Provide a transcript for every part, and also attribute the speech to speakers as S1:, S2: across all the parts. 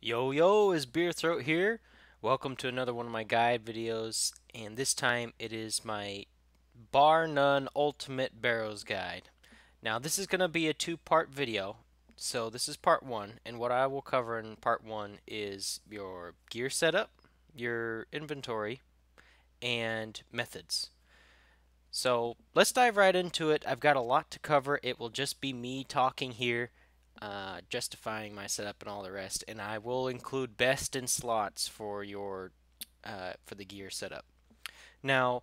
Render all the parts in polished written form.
S1: Yo yo, is Beer Throat here. Welcome to another one of my guide videos, and this time it is my bar none ultimate barrows guide. Now this is going to be a two-part video. So this is part one, and what I will cover in part one is your gear setup, your inventory, and methods. So let's dive right into it. I've got a lot to cover. It will just be me talking here, justifying my setup and all the rest, and I will include best in slots for your for the gear setup. Now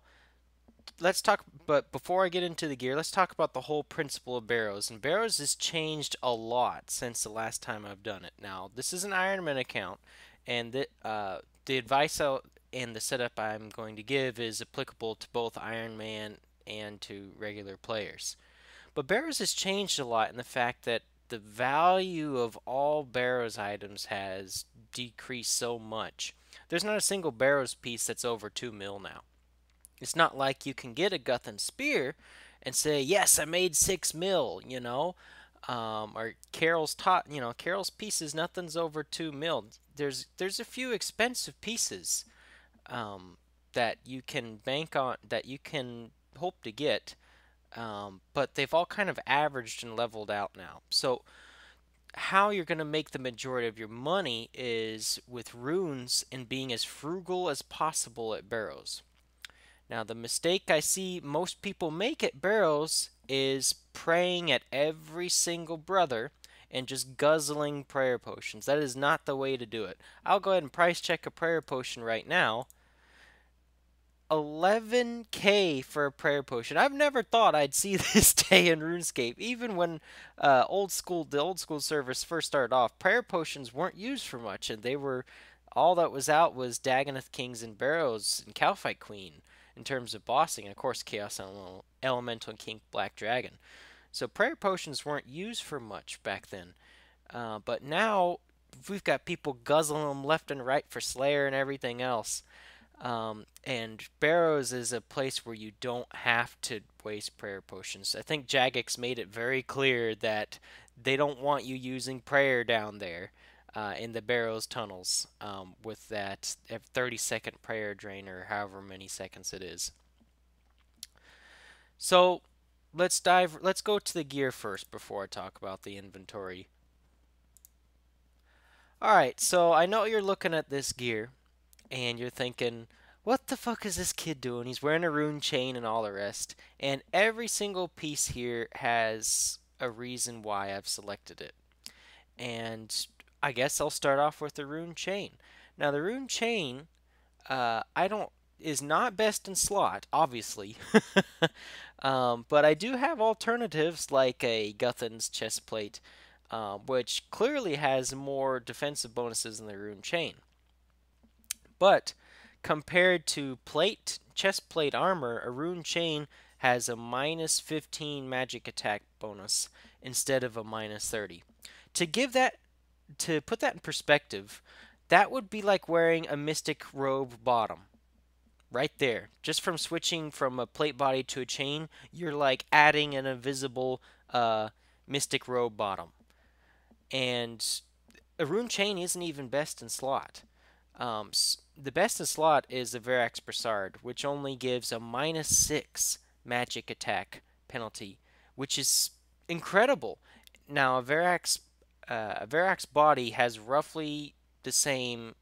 S1: let's talk. But before I get into the gear, let's talk about the whole principle of Barrows. And Barrows has changed a lot since the last time I've done it. Now this is an Ironman account, and the advice and the setup I'm going to give is applicable to both Iron Man and to regular players. But Barrows has changed a lot in the fact that the value of all Barrows items has decreased so much. There's not a single Barrows piece that's over 2 mil now. It's not like you can get a Guthan spear and say, "Yes, I made 6 mil," or Carol's Carol's pieces, nothing's over 2 mil. There's a few expensive pieces that you can bank on, that you can hope to get, but they've all kind of averaged and leveled out now. So how you're going to make the majority of your money is with runes and being as frugal as possible at barrows. Now, the mistake I see most people make at Barrows is praying at every single brother and just guzzling prayer potions. That is not the way to do it. I'll go ahead and price check a prayer potion right now. 11K for a prayer potion. I've never thought I'd see this day in RuneScape. Even when the old school servers first started off, prayer potions weren't used for much, and they were all that was out was Dagonoth Kings and Barrows and Calphite Queen in terms of bossing, and of course Chaos Elemental and King Black Dragon. So prayer potions weren't used for much back then, but now we've got people guzzling them left and right for Slayer and everything else. And Barrows is a place where you don't have to waste prayer potions. I think Jagex made it very clear that they don't want you using prayer down there in the Barrows tunnels with that 30-second prayer drain or however many seconds it is. So let's go to the gear first before I talk about the inventory. Alright, so I know you're looking at this gear and you're thinking, what the fuck is this kid doing? He's wearing a rune chain and all the rest. And every single piece here has a reason why I've selected it. And I guess I'll start off with the rune chain. Now the rune chain, I don't is not best in slot, obviously. But I do have alternatives like a Guthan's chestplate, which clearly has more defensive bonuses than the rune chain. But compared to chest plate armor, a rune chain has a minus 15 magic attack bonus instead of a minus 30. To give that to put that in perspective, that would be like wearing a mystic robe bottom. Right there. Just from switching from a plate body to a chain, you're like adding an invisible mystic robe bottom. And a rune chain isn't even best in slot. The best in slot is the Verac Brassard, which only gives a minus 6 magic attack penalty, which is incredible. Now, a Verac's body has roughly the same,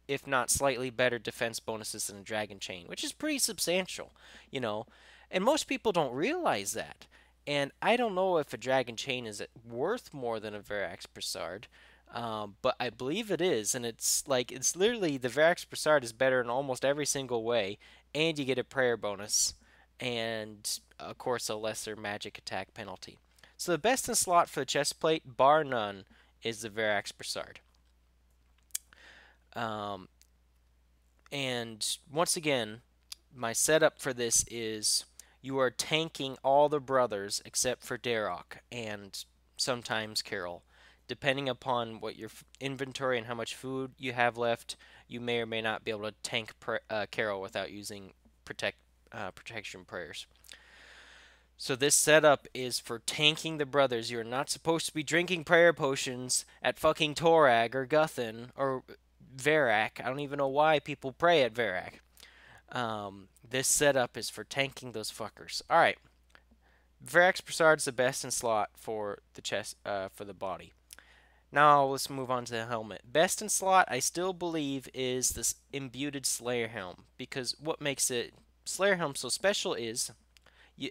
S1: if not slightly better, defense bonuses than a Dragon Chain, which is pretty substantial, you know. And most people don't realize that. And I don't know if a Dragon Chain is worth more than a Verac's Brassard. But I believe it is, and it's literally the Verax Brassard is better in almost every single way, and you get a prayer bonus, and of course a lesser magic attack penalty. So the best in slot for the chest plate, bar none, is the Verax Brassard. Um, and once again, my setup for this is you are tanking all the brothers except for Darok and sometimes Carol. Depending upon what your inventory and how much food you have left, you may or may not be able to tank Carol without using protection prayers. So this setup is for tanking the brothers. You're not supposed to be drinking prayer potions at fucking Torag or Guthan or Verac. I don't even know why people pray at Verac. This setup is for tanking those fuckers. All right, Verac's Brassard's the best in slot for the chest, for the body. Now let's move on to the helmet. Best in slot, I still believe, is this imbued Slayer Helm, because what makes it Slayer Helm so special is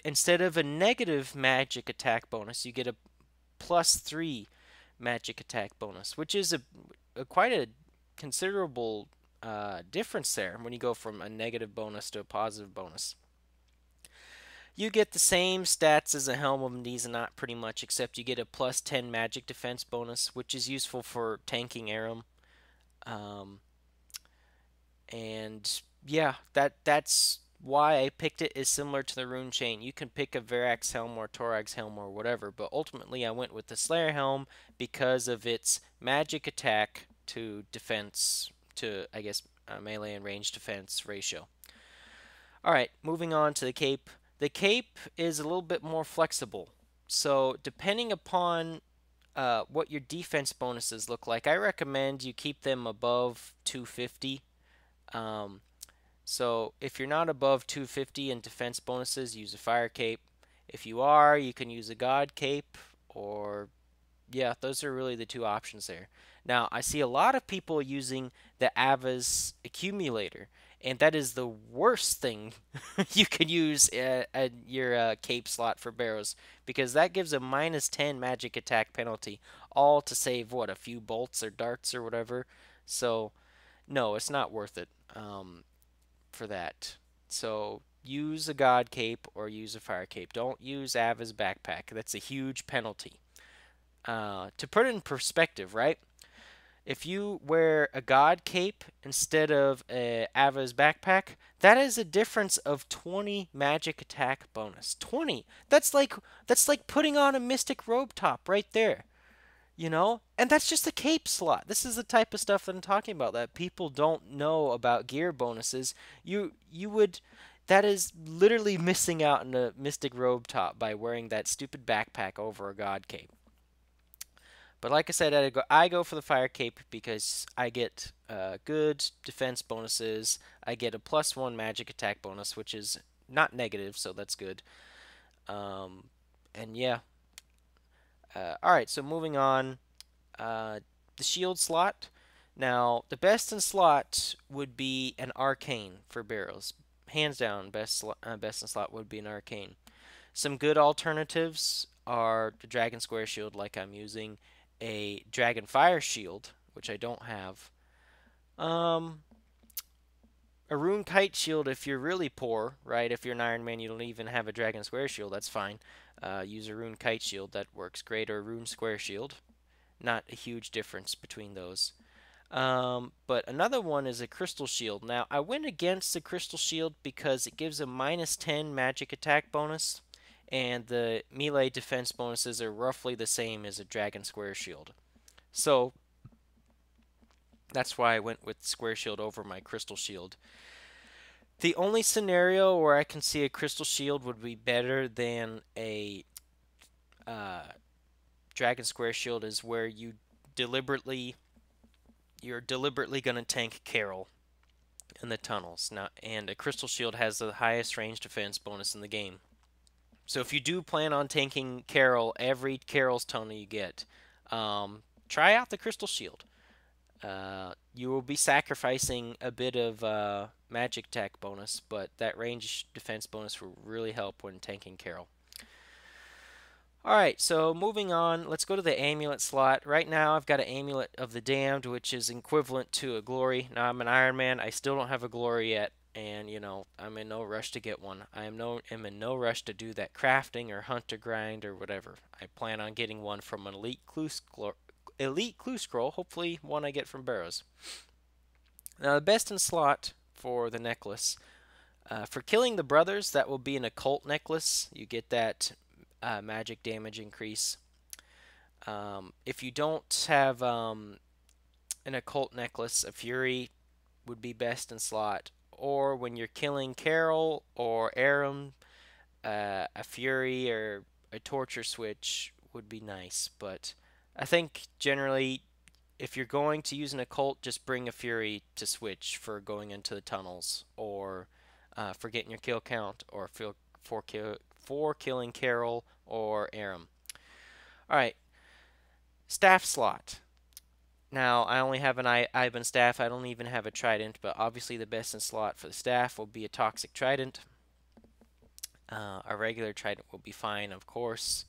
S1: instead of a negative magic attack bonus, you get a +3 magic attack bonus, which is a quite a considerable difference there when you go from a negative bonus to a positive bonus. You get the same stats as a Helm of Nezzy, pretty much, except you get a +10 magic defense bonus, which is useful for tanking Aram. Um, and yeah, that's why I picked it. Is similar to the Rune Chain. You can pick a Verac's Helm or Torag's Helm or whatever, but ultimately I went with the Slayer Helm because of its magic attack to defense to, I guess, melee and range defense ratio. Alright, moving on to the cape. The cape is a little bit more flexible. So depending upon what your defense bonuses look like, I recommend you keep them above 250. So if you're not above 250 in defense bonuses, use a fire cape. If you are, you can use a god cape, or yeah, those are really the two options there. Now, I see a lot of people using the Ava's accumulator, and that is the worst thing you can use at your cape slot for Barrows, because that gives a -10 magic attack penalty, all to save, what, a few bolts or darts or whatever. So, no, it's not worth it for that. So, use a god cape or use a fire cape. Don't use Ava's backpack. That's a huge penalty. To put it in perspective, right? If you wear a god cape instead of a Ava's backpack, that is a difference of 20 magic attack bonus. 20. That's like putting on a mystic robe top right there. You know? And that's just a cape slot. This is the type of stuff that I'm talking about that people don't know about gear bonuses. You would that is literally missing out on a mystic robe top by wearing that stupid backpack over a god cape. But like I said, I go for the fire cape because I get good defense bonuses. I get a +1 magic attack bonus, which is not negative, so that's good. And yeah. Alright, so moving on. The shield slot. Now, the best in slot would be an arcane for Barrows. Hands down, best in slot would be an arcane. Some good alternatives are the Dragon Square Shield, like I'm using, a Dragon Fire Shield, which I don't have, a Rune Kite Shield if you're really poor, right? If you're an Iron Man, you don't even have a Dragon Square Shield, that's fine. Use a Rune Kite Shield, that works great, or a Rune Square Shield. Not a huge difference between those. But another one is a Crystal Shield. Now, I went against the Crystal Shield because it gives a -10 magic attack bonus, and the melee defense bonuses are roughly the same as a Dragon Square Shield. So, that's why I went with Square Shield over my Crystal Shield. The only scenario where I can see a Crystal Shield would be better than a Dragon Square Shield is where you're deliberately going to tank Carol in the tunnels. Now, and a Crystal Shield has the highest range defense bonus in the game. So if you do plan on tanking Carol, every Carol's tunnel you get, try out the Crystal Shield. You will be sacrificing a bit of magic attack bonus, but that range defense bonus will really help when tanking Carol. Alright, so moving on, let's go to the Amulet slot. Right now I've got an Amulet of the Damned, which is equivalent to a Glory. Now I'm an Iron Man, I still don't have a Glory yet, and you know, I'm in no rush to get one. am in no rush to do that crafting or hunter grind or whatever. I plan on getting one from an Elite Clue Scroll, hopefully one I get from Barrows. Now the best in slot for the necklace. For killing the brothers, that will be an Occult necklace. You get that magic damage increase. If you don't have an Occult necklace, a Fury would be best in slot. Or when you're killing Carol or Aram, a Fury or a Torture switch would be nice, but I think generally if you're going to use an Occult, just bring a Fury to switch for going into the tunnels, or for getting your kill count, or for killing Carol or Aram. Alright, staff slot. Now, I only have an Iban staff. I don't even have a Trident, but obviously the best in slot for the staff will be a Toxic Trident. A regular Trident will be fine, of course.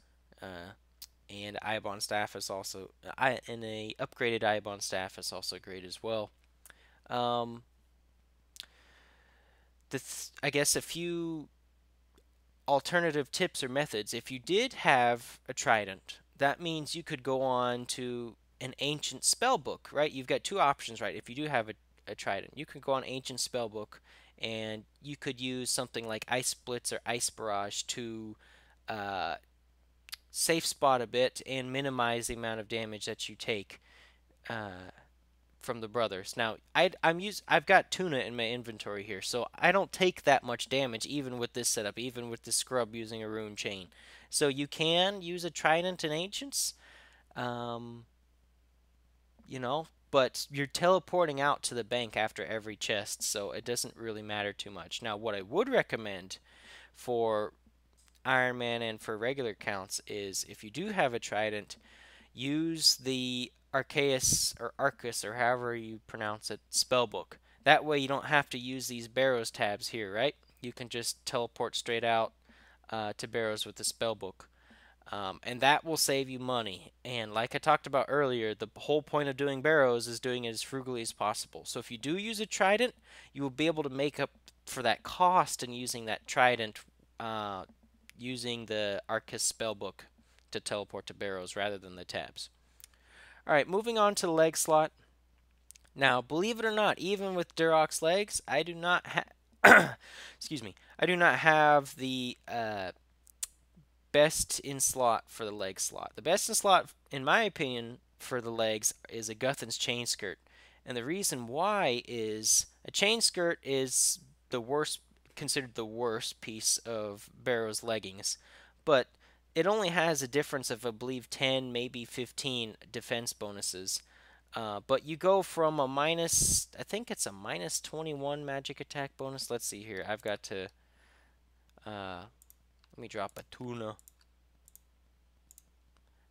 S1: And Iban staff is also, and a upgraded Iban staff is also great as well. I guess a few alternative tips or methods. If you did have a Trident, that means you could go on to an ancient spellbook, right? You've got two options, right? If you do have a Trident, you can go on ancient spellbook, and you could use something like Ice Blitz or Ice Barrage to safe spot a bit and minimize the amount of damage that you take from the brothers. Now, I've got Tuna in my inventory here, so I don't take that much damage even with this setup, even with the scrub using a rune chain. So you can use a Trident in Ancients, you know, but you're teleporting out to the bank after every chest, so it doesn't really matter too much. Now, what I would recommend for Iron Man and for regular counts is if you do have a Trident, use the Arceus or Arcus or however you pronounce it spellbook. That way you don't have to use these Barrows tabs here, right? You can just teleport straight out to Barrows with the spellbook. And that will save you money. And like I talked about earlier, the whole point of doing Barrows is doing it as frugally as possible. So if you do use a Trident, you will be able to make up for that cost in using that Trident using the Arcus spellbook to teleport to Barrows rather than the tabs. Alright, moving on to the leg slot. Now, believe it or not, even with Durok's legs, I do not have excuse me, I do not have the best in slot for the leg slot. The best in slot, in my opinion, for the legs is a Guthan's chain skirt. And the reason why is a chain skirt is considered the worst piece of Barrow's leggings. But it only has a difference of, I believe, 10, maybe 15 defense bonuses. But you go from a minus, I think it's a minus 21 magic attack bonus. Let's see here. I've got to, let me drop a tuna.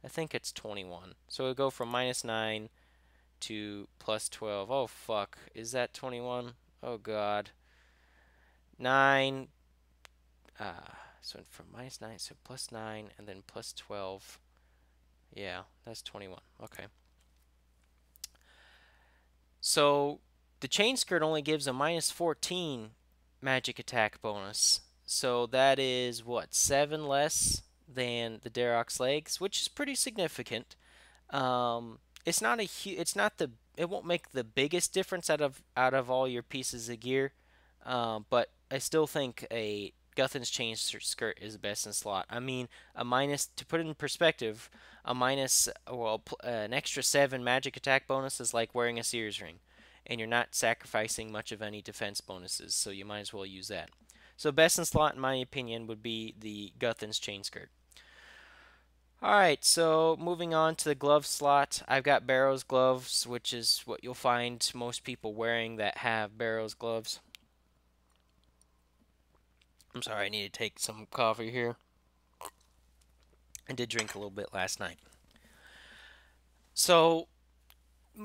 S1: I think it's 21. So we go from minus 9 to plus 12. Oh, fuck. Is that 21? Oh, God. 9. So from minus 9, so plus 9, and then plus 12. Yeah, that's 21. Okay. So the chain skirt only gives a minus 14 magic attack bonus. So that is, what, 7 less than the Darok's legs, which is pretty significant. It's not it won't make the biggest difference out of all your pieces of gear, but I still think a Guthan's chain skirt is best in slot. I mean, to put it in perspective, an extra 7 magic attack bonus is like wearing a Sears ring, and you're not sacrificing much of any defense bonuses, so you might as well use that. So best in slot, in my opinion, would be the Guthan's chain skirt. Alright, so moving on to the glove slot, I've got Barrows Gloves, which is what you'll find most people wearing that have Barrows Gloves. I'm sorry, I need to take some coffee here. I did drink a little bit last night. So,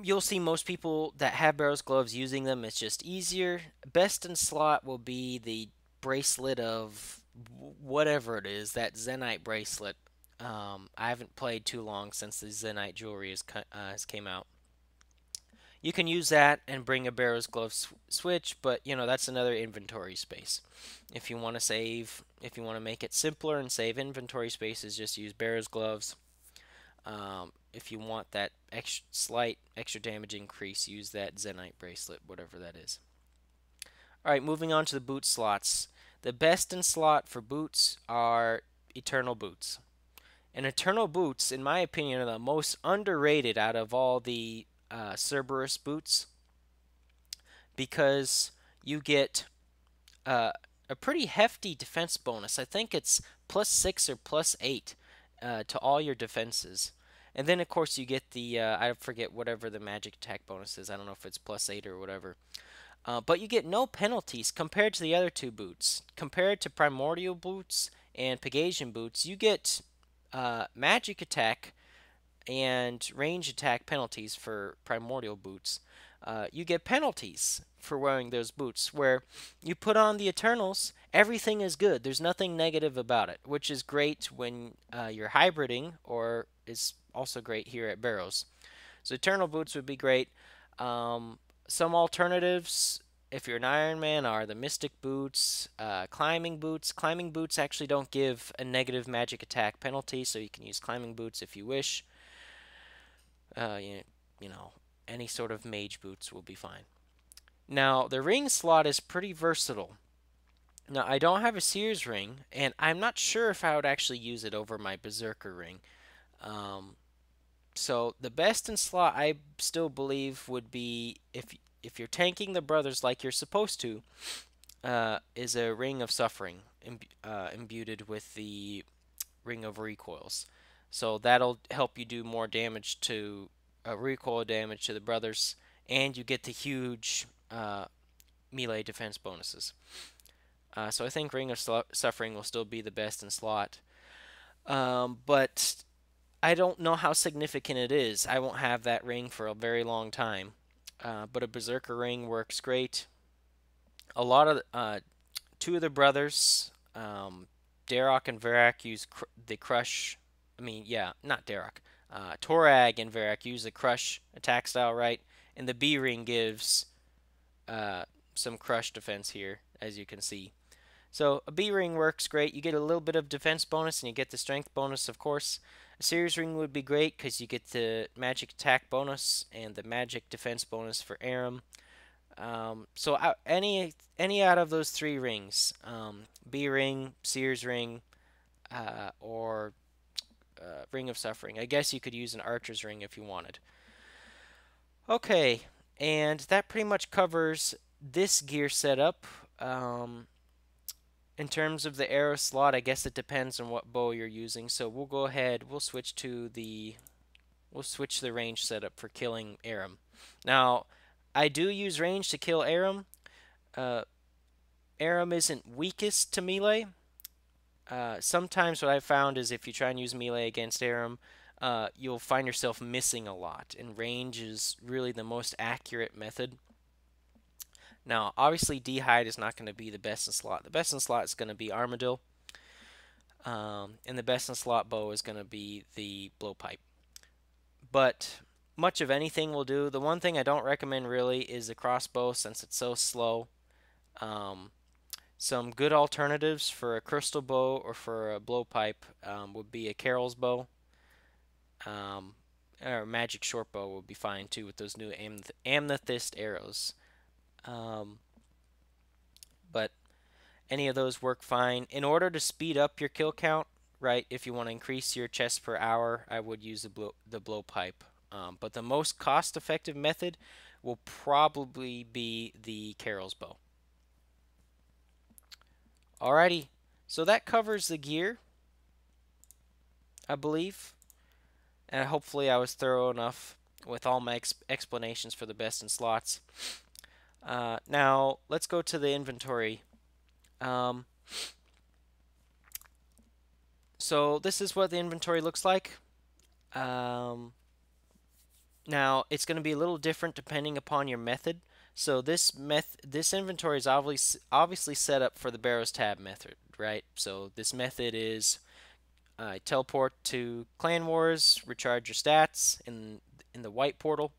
S1: you'll see most people that have Barrows Gloves using them. It's just easier. Best in slot will be the bracelet of whatever it is, that Zenyte bracelet. I haven't played too long since the Zenyte jewelry has came out. You can use that and bring a Barrows Gloves switch, but you know that's another inventory space. If you want to save, if you want to make it simpler and save inventory spaces, just use Barrows Gloves. If you want that slight extra damage increase, use that Zenyte bracelet, whatever that is. Alright, moving on to the boot slots. The best in slot for boots are Eternal Boots. And Eternal Boots, in my opinion, are the most underrated out of all the Cerberus boots, because you get a pretty hefty defense bonus. I think it's +6 or +8 to all your defenses. And then, of course, you get the, I forget whatever the magic attack bonus is. I don't know if it's +8 or whatever. But you get no penalties compared to the other two boots. Compared to Primordial boots and Pegasian boots, you get magic attack and range attack penalties for Primordial boots. You get penalties for wearing those boots, where you put on the Eternals, everything is good. There's nothing negative about it, which is great when you're hybriding, or is also great here at Barrows. So Eternal boots would be great. Some alternatives, if you're an Iron Man, are the Mystic boots, climbing boots. Climbing boots actually don't give a negative magic attack penalty, so you can use climbing boots if you wish. You know, any sort of mage boots will be fine. Now, the ring slot is pretty versatile. Now, I don't have a Sears ring, and I'm not sure if I would actually use it over my Berserker ring. So the best in slot, I still believe, would be, if you're tanking the brothers like you're supposed to, is a Ring of Suffering imbued with the Ring of Recoils. So that'll help you do more damage to recoil damage to the brothers, and you get the huge melee defense bonuses. So I think Ring of Suffering will still be the best in slot. But I don't know how significant it is. I won't have that ring for a very long time. But a Berserker ring works great. A lot of two of the brothers, Darok and Verac, use the Crush. I mean, yeah, not Darok. Torag and Verac use the Crush attack style, right? And the B ring gives some Crush defense here, as you can see. So a B ring works great. You get a little bit of defense bonus, and you get the strength bonus, of course. A Series ring would be great because you get the magic attack bonus and the magic defense bonus for Aram. So any out of those three rings, B ring, Sears ring, or Ring of Suffering. I guess you could use an Archer's ring if you wanted. Okay, and that pretty much covers this gear setup. In terms of the arrow slot, I guess it depends on what bow you're using. So we'll go ahead. We'll switch the range setup for killing Aram. Now, I do use range to kill Aram. Aram isn't weakest to melee. Sometimes what I've found is if you try and use melee against Aram, you'll find yourself missing a lot, and range is really the most accurate method. Now, obviously, D-Hide is not going to be the best in slot. The best in slot is going to be Armadillo, and the best in slot bow is going to be the Blowpipe. But much of anything will do. The one thing I don't recommend really is the crossbow, since it's so slow. Some good alternatives for a crystal bow or for a blowpipe would be a Carol's bow. Or a magic short bow would be fine too with those new amethyst arrows. But any of those work fine. In order to speed up your kill count, right, if you want to increase your chests per hour, I would use the blowpipe. But the most cost-effective method will probably be the Carol's bow. Alrighty, so that covers the gear, I believe. And hopefully I was thorough enough with all my explanations for the best in slots. Now, let's go to the inventory. So this is what the inventory looks like. Now, it's going to be a little different depending upon your method. So this inventory is obviously set up for the Barrows tab method, right? So this method is teleport to Clan Wars, recharge your stats in the white portal,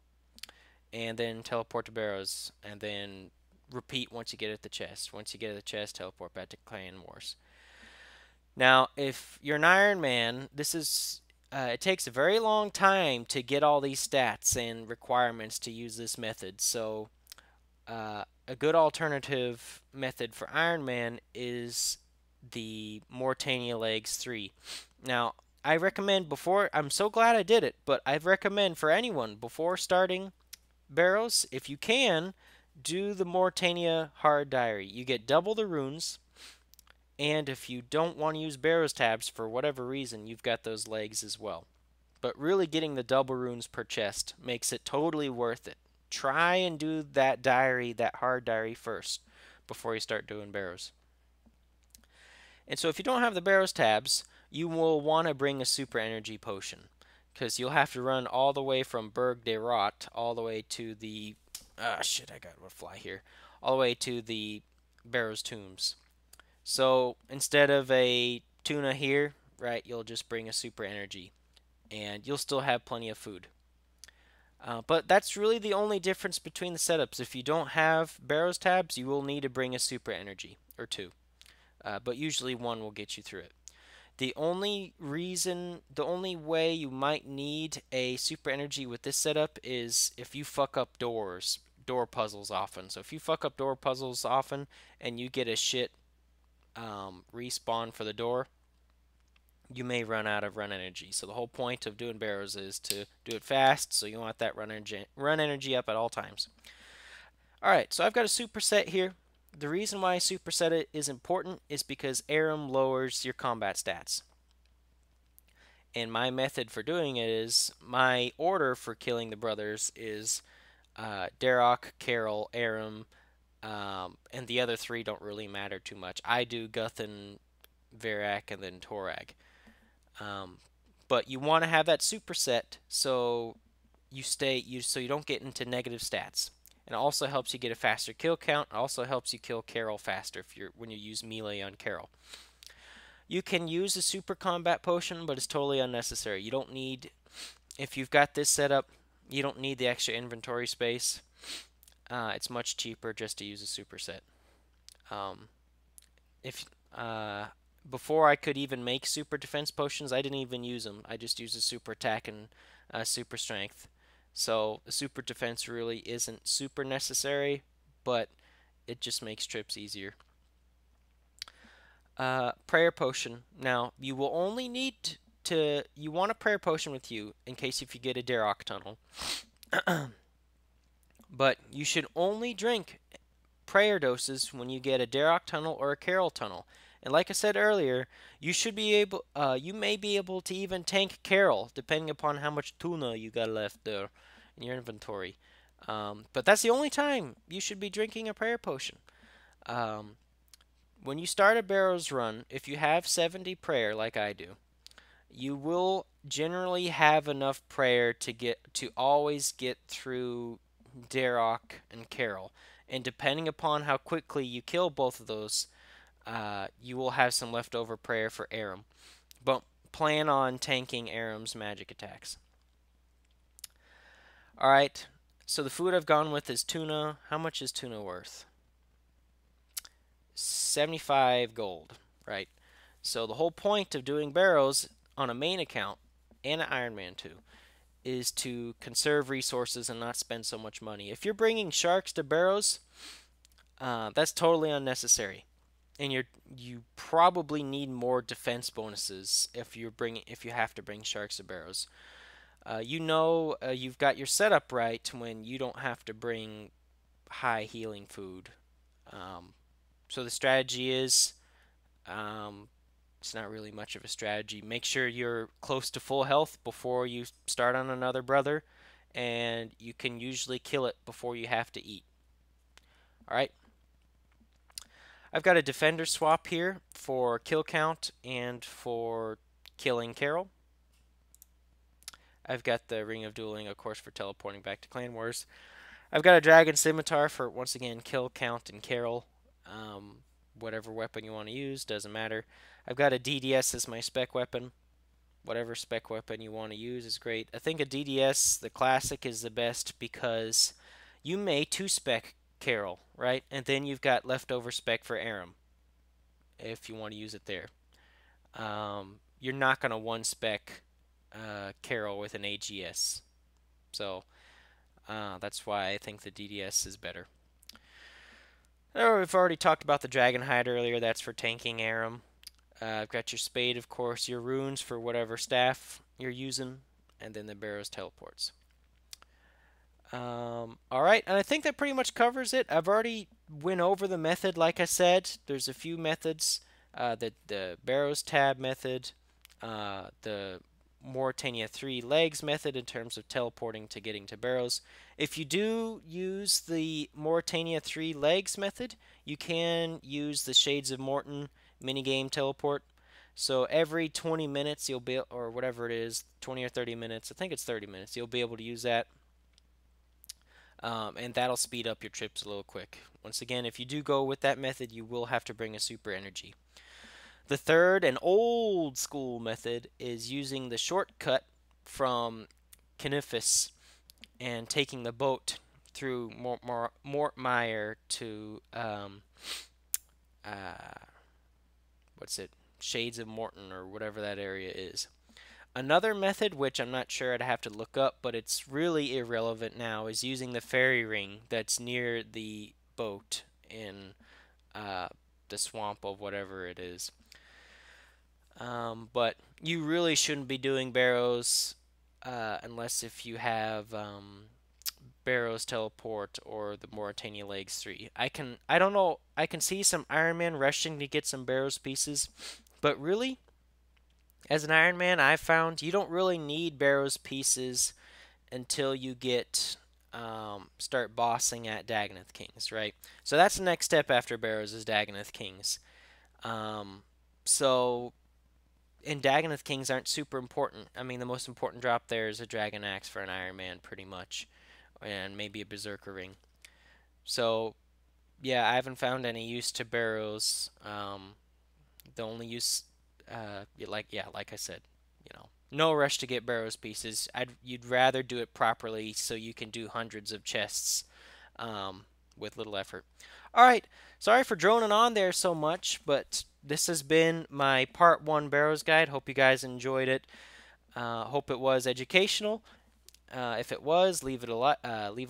S1: and then teleport to Barrows, and then repeat once you get at the chest. Once you get at the chest, teleport back to Clan Wars. Now, if you're an Iron Man, this is it takes a very long time to get all these stats and requirements to use this method. So a good alternative method for Iron Man is the Mortania Legs 3. Now, I recommend I'm so glad I did it, but I recommend for anyone before starting Barrows, if you can, do the Mortania Hard Diary. You get double the runes, And if you don't want to use Barrows tabs for whatever reason, you've got those legs as well. But really getting the double runes per chest makes it totally worth it. Try and do that diary, that hard diary first before you start doing Barrows. And so if you don't have the Barrows tabs, you will want to bring a super energy potion, because you'll have to run all the way from Berg de Rot all the way to the shit, I got a fly here. All the way to the Barrows tombs. So instead of a tuna here, right, you'll just bring a super energy, and you'll still have plenty of food. But that's really the only difference between the setups. If you don't have Barrows tabs, you will need to bring a super energy or two. But usually one will get you through it. The only way you might need a super energy with this setup is if you fuck up door puzzles often. So if you fuck up door puzzles often and you get a shit respawn for the door, you may run out of run energy. So the whole point of doing Barrows is to do it fast, so you want that run energy up at all times. Alright, so I've got a superset here. The reason why I superset it is important is because Aram lowers your combat stats. And my method for doing it is, my order for killing the brothers is Darok, Carol, Aram, and the other three don't really matter too much. I do Guthan, Verac, and then Torag. But you want to have that superset so you don't get into negative stats. And it also helps you get a faster kill count. It also helps you kill Carol faster when you use melee on Carol. You can use a super combat potion, but it's totally unnecessary. You don't need, if you've got this set up, you don't need the extra inventory space. It's much cheaper just to use a superset. Before I could even make super defense potions, I didn't even use them. I just used a super attack and super strength. So the super defense really isn't super necessary, but it just makes trips easier. Prayer potion. Now, you will only need you want a prayer potion with you in case if you get a Darok tunnel. But you should only drink prayer doses when you get a Darok tunnel or a Carol tunnel. And like I said earlier, you may be able to even tank Carol, depending upon how much tuna you got left there in your inventory. But that's the only time you should be drinking a prayer potion. When you start a Barrows run, if you have 70 prayer like I do, you will generally have enough prayer to always get through Darok and Carol. And depending upon how quickly you kill both of those, you will have some leftover prayer for Aram. But plan on tanking Aram's magic attacks. Alright, so the food I've gone with is tuna. How much is tuna worth? 75 gold, right? So the whole point of doing Barrows on a main account and an Iron Man 2 is to conserve resources and not spend so much money. If you're bringing sharks to Barrows, that's totally unnecessary. And you probably need more defense bonuses if you have to bring sharks to Barrows. You've got your setup right when you don't have to bring high healing food. So the strategy is, it's not really much of a strategy. Make sure you're close to full health before you start on another brother, and you can usually kill it before you have to eat. Alright. I've got a defender swap here for kill count and for killing Carol. I've got the Ring of Dueling, of course, for teleporting back to Clan Wars. I've got a Dragon Scimitar for, once again, kill count and Carol. Whatever weapon you want to use, doesn't matter. I've got a DDS as my spec weapon. Whatever spec weapon you want to use is great. I think a DDS, the classic, is the best because you may 2-spec Carol, right? And then you've got leftover spec for Aram if you want to use it there. You're not going to 1-spec Carol with an AGS. So that's why I think the DDS is better. We've already talked about the Dragonhide earlier. That's for tanking Aram. I've got your Spade, of course, your runes for whatever staff you're using, and then the Barrows teleports. Alright, and I think that pretty much covers it. I've already went over the method, like I said. There's a few methods the Barrows tab method, the Mauritania 3 legs method in terms of teleporting to getting to Barrows. If you do use the Mauritania 3 legs method, you can use the Shades of Morton minigame teleport. So every 20 minutes you'll be, or whatever it is, 20 or 30 minutes, I think it's 30 minutes, you'll be able to use that. And that'll speed up your trips a little quick. Once again, if you do go with that method, you will have to bring a super energy. The third and old school method is using the shortcut from Canifis and taking the boat through Mortmire to uh, what's it? Shades of Morton or whatever that area is. Another method, which I'm not sure, I'd have to look up, but it's really irrelevant now, is using the fairy ring that's near the boat in the swamp of whatever it is. But you really shouldn't be doing Barrows unless if you have Barrows teleport or the Mauritania Legs 3. I don't know, I can see some Iron Man rushing to get some Barrows pieces, but really, as an Iron Man, I've found you don't really need Barrows pieces until you get start bossing at Dagonoth Kings, right? So that's the next step after Barrows is Dagonoth Kings. Um, so and Dagonoth Kings aren't super important. I mean, the most important drop there is a Dragon Axe for an Iron Man, pretty much, and maybe a Berserker Ring. So yeah, I haven't found any use to Barrows. The only use, like I said, no rush to get Barrows pieces. You'd rather do it properly so you can do hundreds of chests with little effort. All right, sorry for droning on there so much, but this has been my part 1 Barrows guide. Hope you guys enjoyed it. Hope it was educational. If it was, leave it a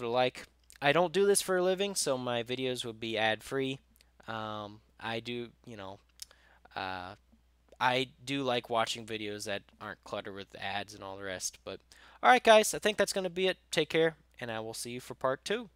S1: like. I don't do this for a living, so my videos would be ad-free. I do, I do like watching videos that aren't cluttered with ads and all the rest. But all right, guys, I think that's going to be it. Take care, and I will see you for part 2.